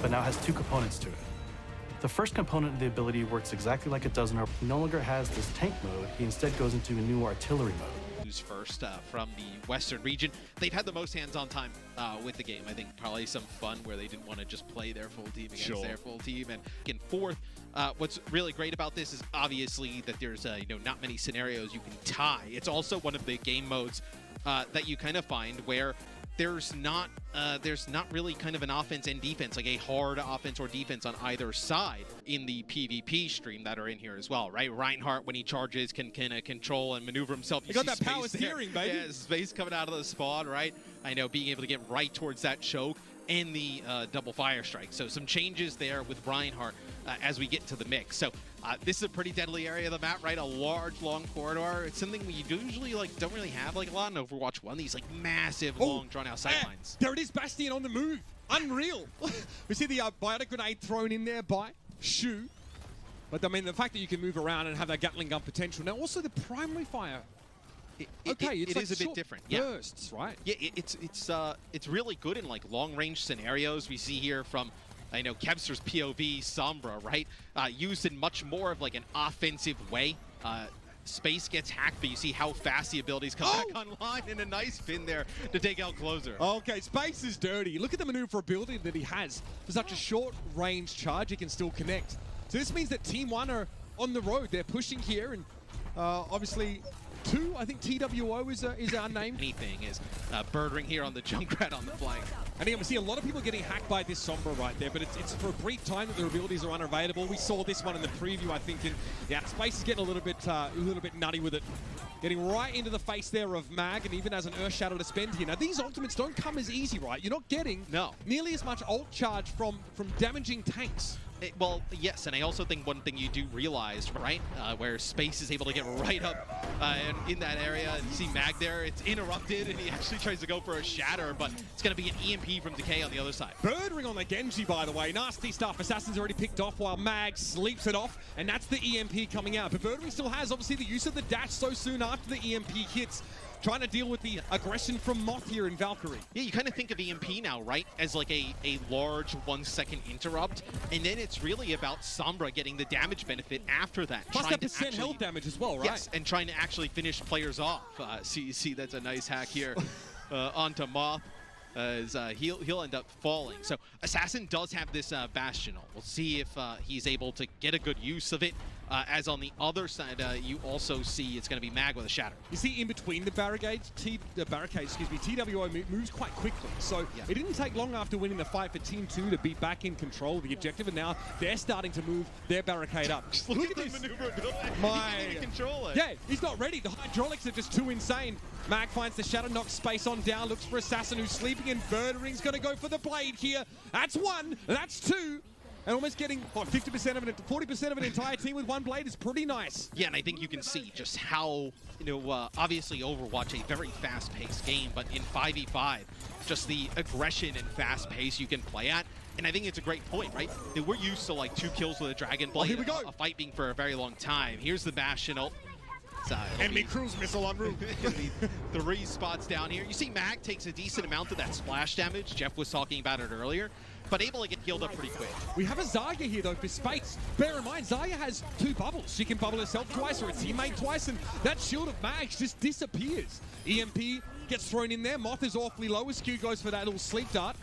but now has two components to it. The first component of the ability works exactly like it does in our. He no longer has this tank mode, he instead goes into a new artillery mode. Who's first from the Western region. They've had the most hands-on time with the game. I think probably some fun where they didn't want to just play their full team against their full team. And in fourth, what's really great about this is obviously that there's not many scenarios you can tie. It's also one of the game modes that you kind of find where there's not really kind of an offense and defense, like a hard offense or defense on either side in the PvP stream that are in here as well, right? Reinhardt, when he charges, can control and maneuver himself. You got that power steering, baby. Yeah, space coming out of the spawn, right? I know, being able to get right towards that choke and the double fire strike. So some changes there with Reinhardt as we get into the mix. So this is a pretty deadly area of the map, right? A large, long corridor. It's something we usually don't really have a lot in Overwatch 1. These massive, long, drawn-out sightlines. There it is, Bastion on the move. Unreal. We see the biotic grenade thrown in there by Shu. But I mean, the fact that you can move around and have that Gatling gun potential. Now, also the primary fire. It is a bit different. Bursts, right? Yeah, it's really good in long-range scenarios. We see here from Kevster's POV, Sombra, right? Used in much more of an offensive way. Space gets hacked, but you see how fast the abilities come back online, and a nice pin there to take out Closer. Okay, Space is dirty. Look at the maneuverability that he has. For such a short-range charge, he can still connect. So this means that Team 1 are on the road. They're pushing here, and obviously 2, I think TWO is our name. Anything is Birdring here on the Junkrat on the flank. And again, we see a lot of people getting hacked by this Sombra right there, but it's for a brief time that their abilities are unavailable. We saw this one in the preview, I think, and yeah, Space is getting a little bit nutty with it. Getting right into the face there of Mag, and even has an Earth Shadow to spend here. Now, these ultimates don't come as easy, right? You're not getting nearly as much ult charge from damaging tanks. Well, yes, and I also think one thing you do realize, right, where Space is able to get right up and in that area, and you see Mag there, it's interrupted, and he actually tries to go for a Shatter, but it's going to be an EMP from Decay on the other side. Birdring on the Genji, by the way. Nasty stuff. Assassin's already picked off while Mag sleeps it off, and that's the EMP coming out. But Birdring still has, obviously, the use of the dash so soon after the EMP hits, trying to deal with the aggression from Moth here in Valkyrie. Yeah, you kind of think of EMP now, right, as a large 1-second interrupt, and then it's really about Sombra getting the damage benefit after that. Plus that percent health damage as well, right? Yes, and trying to actually finish players off. See, that's a nice hack here onto Moth. As he'll end up falling. So Assassin does have this Bastion ult. We'll see if he's able to get a good use of it. As on the other side, you also see it's going to be Mag with a Shatter. You see, in between the barricades, TWO moves quite quickly. So it didn't take long after winning the fight for Team 2 to be back in control of the objective, and now they're starting to move their barricade up. Just look at this maneuverability. He can't even control it. Yeah, he's not ready. The hydraulics are just too insane. Mag finds the Shatter, knocks Space on down, looks for Assassin who's sleeping, and Birdring's going to go for the blade here. That's 1, that's 2. And almost getting, 50% of it, 40% of an entire team with 1 blade is pretty nice. Yeah, and I think you can see just how, obviously Overwatch, a very fast-paced game, but in 5v5, just the aggression and fast pace you can play at. And I think it's a great point, right? We're used to 2 kills with a Dragon Blade, here we go. A fight being for a very long time. Here's the Bastion ult. Enemy cruise missile en route. 3 spots down here. You see Mag takes a decent amount of that splash damage. Jeff was talking about it earlier, but able to get healed up pretty quick. We have a Zarya here, though, for Space. Bear in mind, Zarya has 2 bubbles. She can bubble herself twice or a teammate twice, and that shield of Mags just disappears. EMP gets thrown in there. Moth is awfully low. Skew goes for that little sleep dart.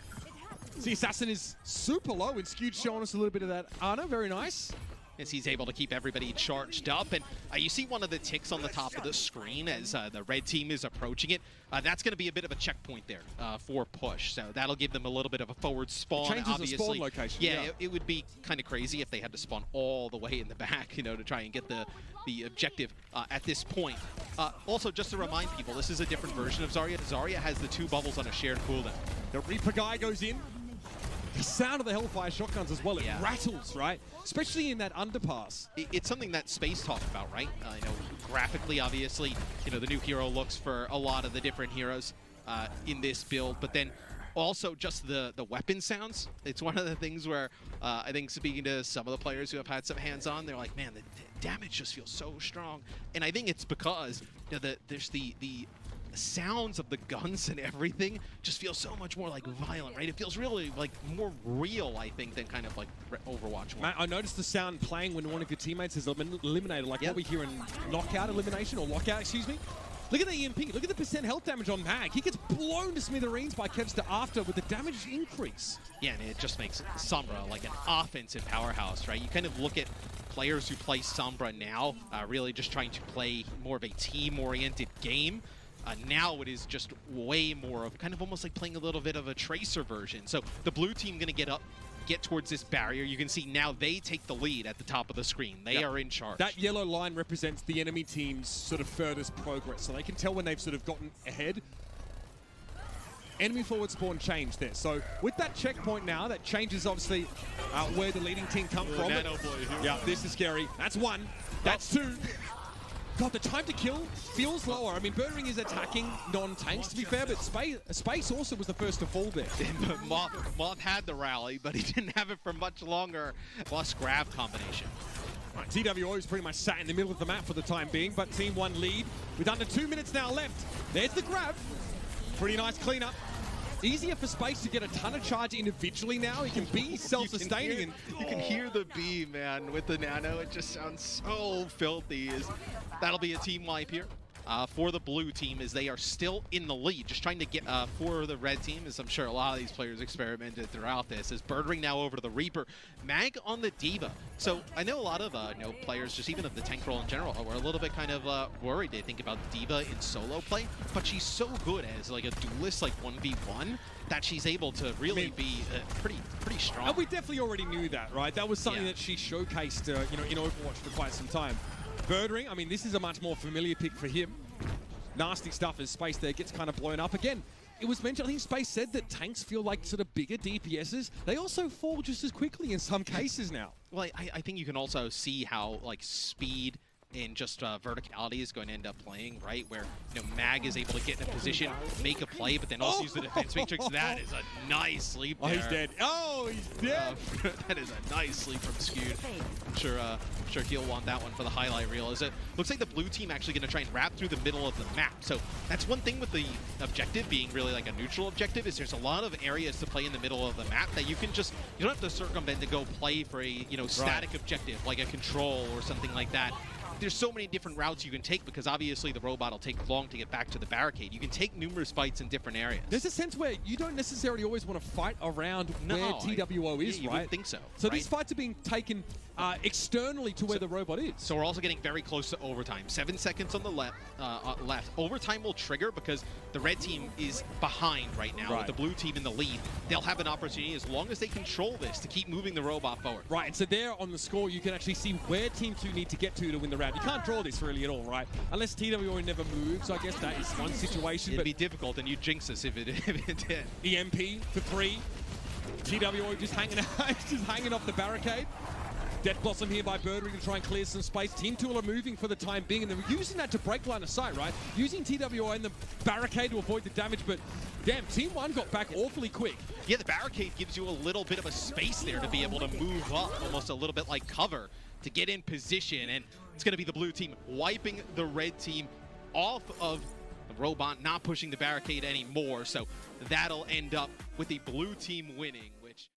See, Assassin is super low, and Skew's showing us a little bit of that Ana. Very nice. As he's able to keep everybody charged up. And you see one of the ticks on the top of the screen as the red team is approaching it. That's going to be a bit of a checkpoint there for push. So that'll give them a little bit of a forward spawn. Changes obviously. the spawn location. Yeah, it would be kind of crazy if they had to spawn all the way in the back, to try and get the objective at this point. Also, just to remind people, this is a different version of Zarya. Zarya has the 2 bubbles on a shared cooldown. The Reaper guy goes in. The sound of the Hellfire shotguns as well, it rattles, right? Especially in that underpass. It's something that Space talked about, right? Graphically, obviously, the new hero looks for a lot of the different heroes in this build, but then also just the weapon sounds. It's one of the things where I think speaking to some of the players who have had some hands-on, they're like, man, the damage just feels so strong. And I think it's because there's the the sounds of the guns and everything just feel so much more like violent, right? It feels really like more real, I think, than kind of like Overwatch 1. Matt, I noticed the sound playing when one of your teammates is eliminated, like what we hear in knockout elimination, or lockout, excuse me. Look at the EMP. Look at the percent health damage on Mag. He gets blown to smithereens by Kevster after with the damage increase. Yeah, and it just makes Sombra like an offensive powerhouse, right? You kind of look at players who play Sombra now, really just trying to play more of a team-oriented game. Now it is just way more of kind of almost like playing a little bit of a Tracer version. So the blue team going to get towards this barrier. You can see now they take the lead at the top of the screen. They are in charge. That yellow line represents the enemy team's sort of furthest progress, so they can tell when they've sort of gotten ahead. Enemy forward spawn changed there. So with that checkpoint now, that changes obviously where the leading team come from. Yeah, this is scary. That's one. That's two. God, the time to kill feels lower. I mean, Birdring is attacking non-tanks, to be fair, but Space also was the first to fall there. Moth had the rally, but he didn't have it for much longer. Plus grab combination. Right, TWO is pretty much sat in the middle of the map for the time being, but Team 1 lead with under 2 minutes now left. There's the grab. Pretty nice cleanup. Easier for Space to get a ton of charge individually now. He can be self-sustaining. You can hear the B, man, with the nano. It just sounds so filthy. That'll be a team wipe here for the blue team, as they are still in the lead. Just trying to get for the red team, as I'm sure a lot of these players experimented throughout this. As Birdring now over to the Reaper. Mag on the D.Va. So I know a lot of players, just even of the tank role in general, were a little bit kind of worried. They think about D.Va in solo play, but she's so good as like a duelist, like 1v1, that she's able to really be pretty strong. And we definitely already knew that, right? That was something that she showcased, in Overwatch for quite some time. Birdring, I mean, this is a much more familiar pick for him. Nasty stuff as Space there gets kind of blown up. Again, it was mentioned, I think Space said that tanks feel like sort of bigger DPSs. They also fall just as quickly in some cases now. Well, I think you can also see how, like, speed and just verticality is going to end up playing, right? Where, Mag is able to get in a position, make a play, but then also use the defense matrix. That is a nice sleep there. Oh, he's dead. Oh, he's dead. That is a nice sleep from Skewed. I'm sure he'll want that one for the highlight reel. Looks like the blue team actually going to try and wrap through the middle of the map. So that's one thing with the objective being really like a neutral objective, is there's a lot of areas to play in the middle of the map that you don't have to circumvent to go play for a static objective like a control or something like that. There's so many different routes you can take, because obviously the robot will take long to get back to the barricade. You can take numerous fights in different areas. There's a sense where you don't necessarily always want to fight around where TWO is, you right? would think so. So these fights are being taken externally to where the robot is. So we're also getting very close to overtime. 7 seconds on the left. Overtime will trigger because the red team is behind right now with the blue team in the lead. They'll have an opportunity, as long as they control this, to keep moving the robot forward. Right, and so there on the score, you can actually see where Team 2 need to get to win the round. You can't draw this really at all, right? Unless TWO never moves, I guess that is one situation. It'd be difficult, and you'd jinx us if it did. EMP for 3. TWO just hanging off the barricade. Death Blossom here by Birdring to try and clear some space. Team 2 are moving for the time being, and they're using that to break line of sight, right? Using TWO and the barricade to avoid the damage, but damn, Team 1 got back awfully quick. Yeah, the barricade gives you a little bit of a space there to be able to move up, almost a little bit like cover, to get in position, and it's going to be the blue team wiping the red team off of the robot, not pushing the barricade anymore, so that'll end up with the blue team winning, which...